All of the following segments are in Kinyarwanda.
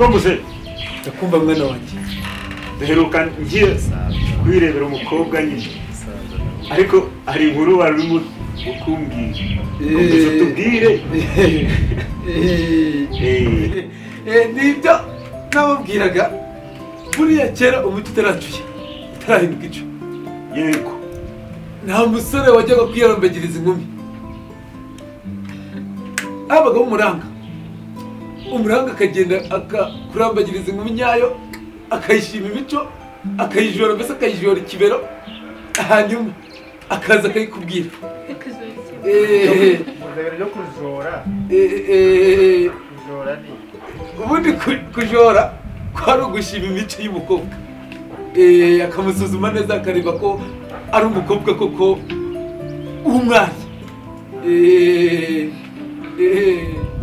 niko muze ndakumva mwana wanjye duheruka ngiye kwirebera umukobwa nyine ariko hari inkuru wari urimo ukumbwira komeza tubwire nibyo nababwiraga buriya kera umuti utaracuye utarahinduka ico yego nta musore wajyaga kwiyarambagiriza inkumi habagaho umuranga akagenda akakurambagiriza inkumi nyayo akayishima imico akayijora mbese akayijora ikibero hanyuma akaza akayikubwira ryo kujora ubundi kujora kwari ugushima imico y'umukobwa akamusuzuma neza akareba ko ari umukobwa koko w'umwari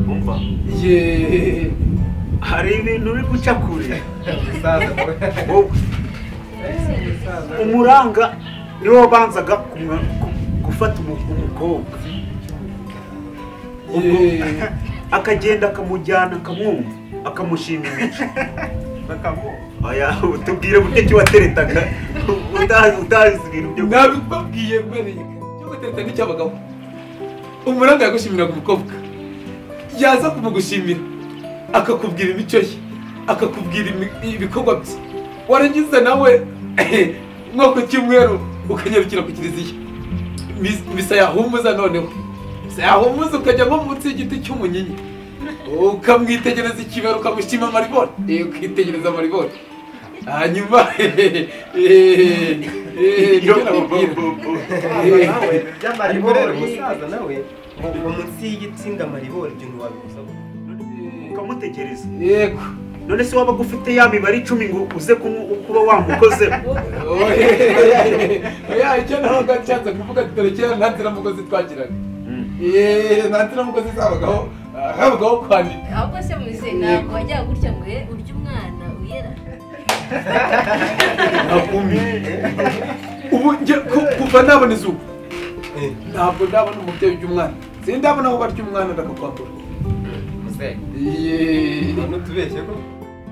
umva hari ibintu uri guca kure umuranga niwo banzaga gufata umukobwa akagenda akamujyana akamwumva akamushima imico aya utubwire buryo ki wateretaga utazi ibintu byo nabibabwiye mbere cyo gutereta n'icyabagaho umuranga yagushimiraga umukobwa yaza kumugushimira akakubwira imico ye akakubwira ibikorwa bye warangiza nawe nko ku cyumweru ukanyarukira ku kiliziya misa yahumuza noneho misa yahumuza ukajya nko munsi y'igiti cy'umunyinya ukamwitegereza ikibero ukamushima amaribori ukitegereza amaribori hanyuma by'amaribori umusaza nawe ngo munsi y'igiti ngamaribori ibyo ntiwabigusa ukamutegereza yego none se waba ufite ya mibare 10 ngo uze kuba wamukozeho icyo naho gatsanze kuvuga turekera nta nziramugozi twagiraga nta nziramugozi habagaho kwandika ahubwo se muze ntabwo wajyaga gutya ngo urya umwana uyera ubu kuva nabona izuba ntabwo ndabona umubyeyi urya umwana sindabona aho barya umwana ndakakwambura tubeshye ko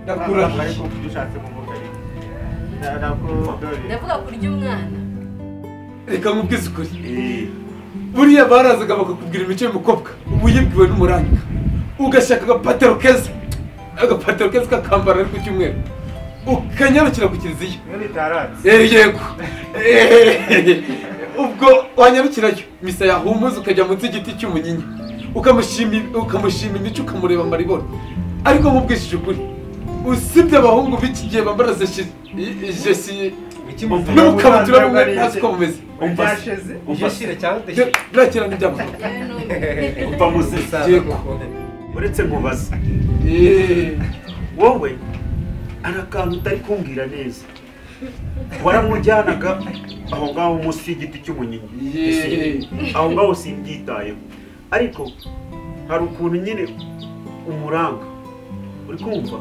ndakurahiye ariko ibyo ushatse kuvuga ndavuga kurya umwana reka nkubwize ukuri buriya barazaga bakakubwira imico y'umukobwa ubu yibwiwe n'umuranga ugashaka agapataro keza kakambara ari ku cyumweru ukanyarukira ku kiliziya yego ubwo wanyarukirayo misa yahumuza ukajya munsi y'igiti cy'umunyinya ukamushima imico ukamureba amaribori ariko mubwishije ukuri usibye abahungu b'iki gihe bambara jesi n'ubukabutura bumwe ntazi ko bumeze birakira n'iby'abagabo umva musesa uretse nkubaza wowe ari akantu utari kumbwira neza waramujyanaga aho ngaho munsi y'igiti cy'umunyinya aho ngaho simbyitayeho ariko hari ukuntu nyine umuranga uri kumva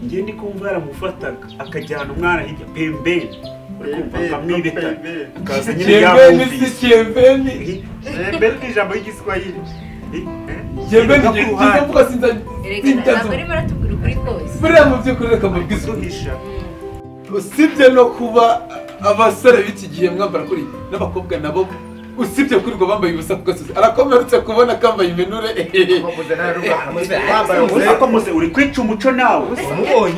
njye ndi kumva yaramufataga akajyana umwana hirya pembeni uri kumva akamwibeta akaza nyine yamwumvise pembeni ni ijambo ry'igiswahili pembeni ngiye mvuga sinzazi ntabwo arimo aratubwira ukuri kose buriya mu by'ukuri reka mubwize uhisha usibye no kuba abasore b'iki gihe mwambara kuri n'abakobwa nabo usibye kuri ngo bambaye ubusa ku gasozi arakomerutse kubona kambaye imenure muze uri kwica umuco nawe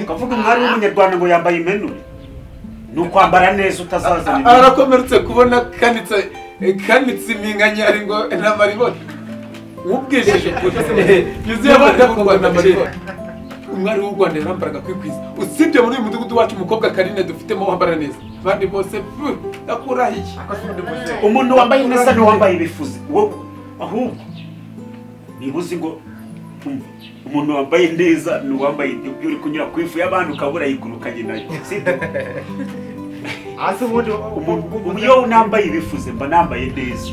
ukavuga umwari w'umunyarwanda ngo yambaye imenure ni ukwambara neza utazazana arakomerutse kubona kanitse iminkanyari ngo n'amaribori mubwishije kuri yuzuye abana kurwana amaribori umwari w'u Rwanda yarambaraga kwikwiza usibye muri uyu mudugudu wacu umukobwa Karine dufitemo wambara neza abandi bose ndakurahiye umuntu wambaye neza ni wambaye ibifuzi wowe ahubwo nibuzi ngo umuntu wambaye neza ni wambaye ibyo uri kunyura ku ifu y'abandi ukabura yigurukanye nayo ase ubundi iyo nambaye ibifuze mba nambaye neza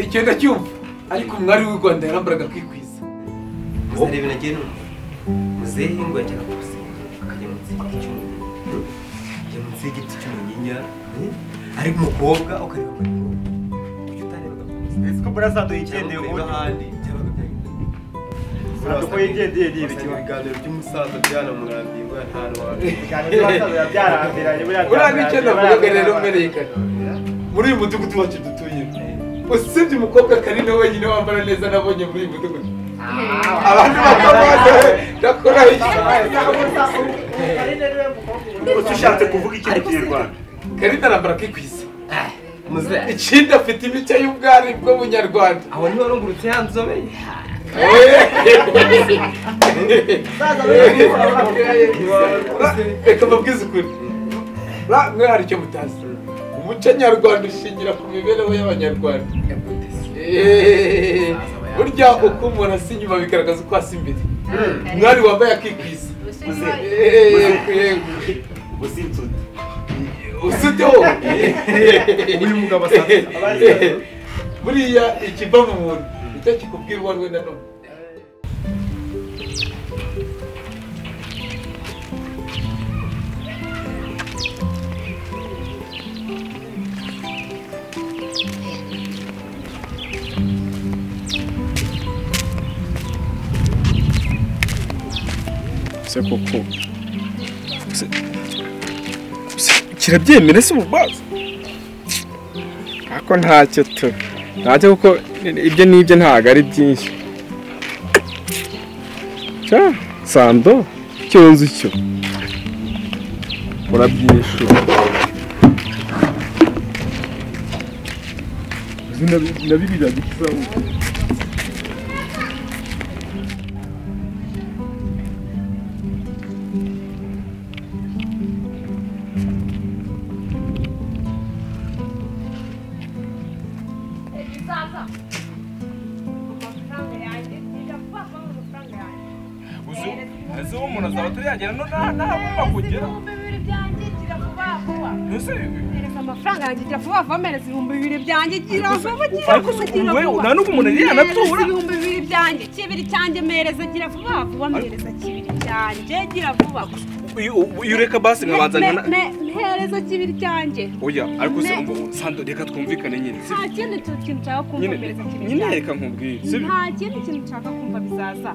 icyo ndacyumva ariko umwari w'u Rwanda yarambaraga kwikwiza muzarebe nagiye numva muzehe ngo yajyaga kugusenga akajya munsi y'igiti cy'umunyinya ariko umukobwa ukareba kuki utarebaga ese ko burasaduye ikendewe ubundi ko yigendeye n'ibiki mu biganiro by'umusaza byanamurambiwe ntantu uriya nicyo navugaga rero mperekana muri uyu mudugudu wacu dutuyemo usibye umukobwa Karine wenyine wambara neza nabonye muri uyu mudugudu abantu bakabaza ndakora Uko ushatse kuvuga ikintu cy'Ikinyarwanda Karine arambara akikwiza ikindi afite imico y'ubwari bw'ubunyarwanda aho niba warungurutse ya nzobe reka mbabwize ukuri mwe hari icyo mutazi umuco nyarwanda ushingira ku mibereho y'abanyarwanda burya uko umuntu asa inyuma bigaragaza uko asa imbere mwari wambaye akikwiza ubusinsuti usute wowe uyu mugabo asanzwe buriya ikiva mu muntu nicyo kikubwira uwo ari we nanone se koko kirabyemera se ububazo ako ntacyo kuko ibyo n'ibyo ntabwo ari byinshi sando icyo nzi cyo urabyishura na biriya gisaho ese umuntu azaba turiyagera n'ahagomba kugera amafaranga yanjye gira vuba vuba mereza 2,000 byanjye gira vuba nta n'ubwo umuntu ariya anatura 2,000 byanjye kibiri cyanjye mereza gira vuba vuba mereza kibiri cyanjye gira vuba iyo ureka basi nkabanza mpereza kibiri cyanjye oya ariko se sando reka twumvikane nyine nta kindi kintu nshaka kumva mereza kibiri nyine reka nkubwire nta kindi kintu nshaka kumva bizaza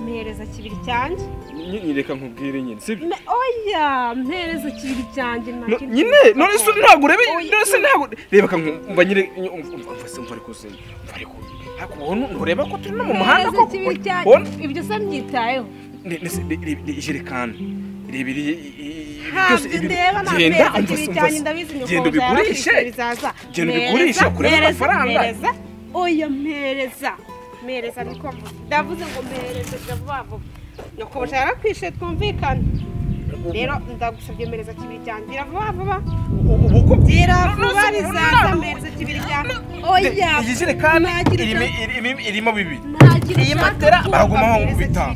mpereza kibiri cyanjye nyine reka nkubwire nyine sibyo oya mpereza kibiri cyanjye nyine none se ntabwo urebe none se ntabwo reba kankumva nyine umva ariko se umva ariko hakubona ntureba ko turi no mu muhanda ko ibyo se mbyitayeho ijerekani rebiri byose genda genda ubigurishe kureba amafaranga oya mpereza niko ndavuze ngo mpereze vuba vuba nyakubahwa yarakwishe twumvikane rero ndagusabye mpereza kibiri cyanjye gira vuba vuba gira vuba rizaza mpereza kibiri cyanjye oya iyi jerekani irimo bibiri iyi matera baragumaho ngo bitanga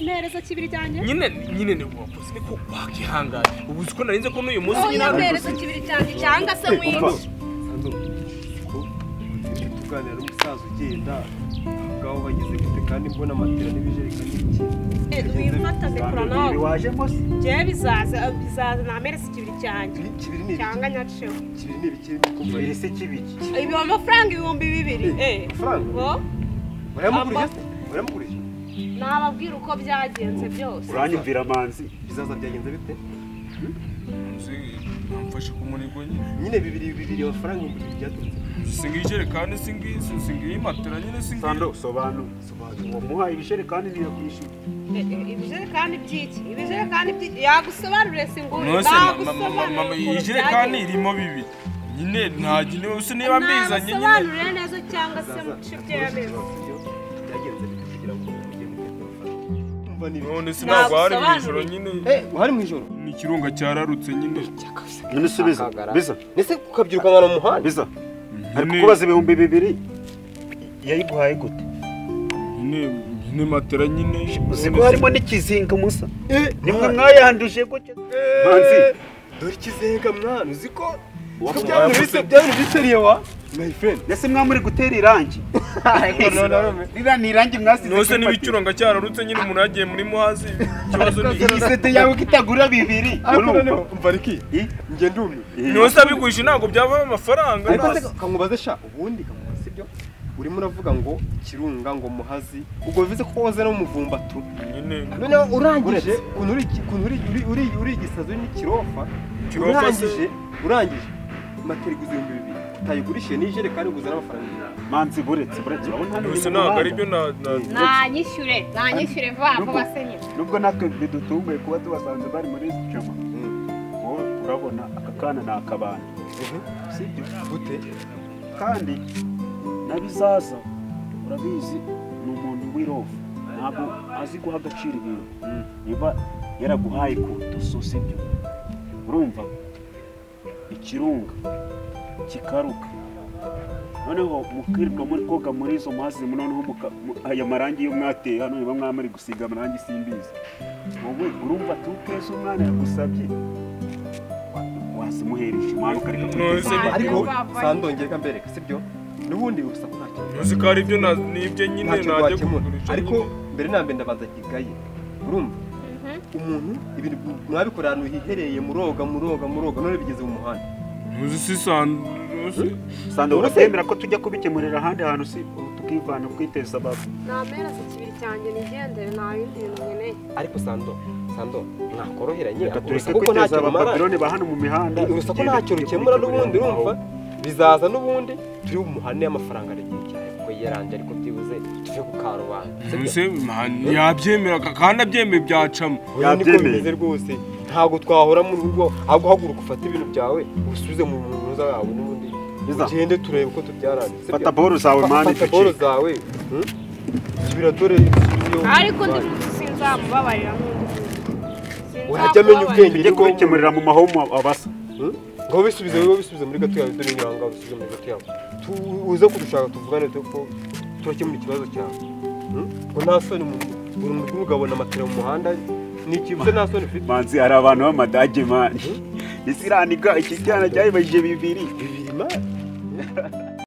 mpereza kibiri cyanjye nyine ni wakoze niko wakihangana ubu uzi ko narinze ko n'uyu munsi nyine mpereza kibiri cyanjye cyangwa se wiki tuganira n'umusaza ugenda ngaho bageze gute kandi mbona amatera n'ibijerekani wifata ndekura nawe wajemo se njyewe bizaza namereza kibiri cyanjye cyangwa nyaceho kibiri ni ibiki kumva ese kibiki ibi amafaranga 2,000 amafaranga uramugurisha nababwira uko byagenze byose uranyumvira amanzi bizaza byagenze bite mfashe ku munigo nyine bibiri amafaranga 2,000 byaturutse singa ijerekani singa iyi matera nyine singa sando sobanura wamuha ibijerekani niyo kwishyura ibijerekani by'iki ibijerekani by'iki yagusobanurire singuri mama iyi jerekani irimo bibiri nyine nta gine usi niba mbizanye nyine nagusobanurire neza cyangwa se muce by'amezi byagenze bite kugira ngo ujye mu amafaranga none se ntabwo hari mu ijoro nyine hari mu ijoro ni ikirunga cyararutse nyine none se biza ndetse ukabyirukankana mu muhanda biza ari kukubaza 2,000 yayiguhaye gute nyine matera nyine uzi ko harimo n'ikizinga musa nimwe mwayanduje gutya manzi dore ikizenga mwana uzi ko byari biseriye wa my friend nese mwamuri gutera irangi rira ni irangi mwasize nose n'ibicuranga cyararutse nyine umuntu yagiye muri muhazi ikibazo ni isete yawe kitagura 2 umva riki nge ndumye nose abigurisha ntabwo byavamo amafaranga ariko kankubaze sha ubundi kankubaze ibyo urimo uravuga ngo Kirunga ngo Muhazi ubwo bivuze ko woze no Muvumbatu nyine none urangije uri igisazo n'ikirofa urangije materi guzi 2000 utayigurishije n'ijerekani guza n'amafaranga manzi buretse gusa ntabwo ari byo nanyishyure vuba basenye nubwo natwe bidutunguye kuba tubasanze bari muri jama wowe urabona aka kana ni akabana sibyo gute kandi nabizaza urabizi ni umuntu w'irofu ntabwo azi guha agaciro ibintu niba yaraguhaye kutuso sibyo urumva Ikirunga kikaruka noneho mukirirwa muri koga muri izo mazi noneho aya marangi y'umwateye hano niba mwamari gusiga amarangi simbizi wowe urumva tukeze umwana yagusabye wasimuheresha impano ukareka kwiteza ariko sandongera mbereka sibyo n'ubundi gusa ko ntacyo uzi ko ari byo nibyo nyine najye kugurisha ariko mbere na mbere ndabaza kigaye urumva umuntu ibintu mwabikorera ahantu hihereye muroga none bigeze mu muhanda uzi si sando urasemera ko tujya kubikemurira ahandi hantu si tukivana kwiteza baba namera se kibiri cyanjye nigendere nta bindi bintu nkeneye ariko sando mwakoroheranye tureke kwiteza abababiloni ba hano mu mihanda urusa ko ntacyo rukemura n'ubundi urumva bizaza n'ubundi turi umuhane y'amafaranga aregiye cyane kuko yaranje ariko byibuze tuve ku karubanda yabyemera kandi abyemeye byacamo yabyemeye rwose ntabwo twahora mu rugo ahubwo haguruka ufata ibintu byawe usubize mu muza yawe n'ubundi ugende turebe uko tubyaranye fata boro zawe mani fata boro zawe subira dore ariko ndi sinzamubabarira n'undi urajya amenya ubwenge ujye kubikemurira mu mahomo abasa ngo bisubize muri gato yawe dore nyanga bisubize muri gato yawe uze kudushaka tuvugane ko turakemura ikibazo cyawe ngo nta soni buri muntu ugabona amatera mu muhanda nikibuze nta soni ufite manzi hari abantu b'amadage mani isiranika iki cyana cyayibajije bibiri mani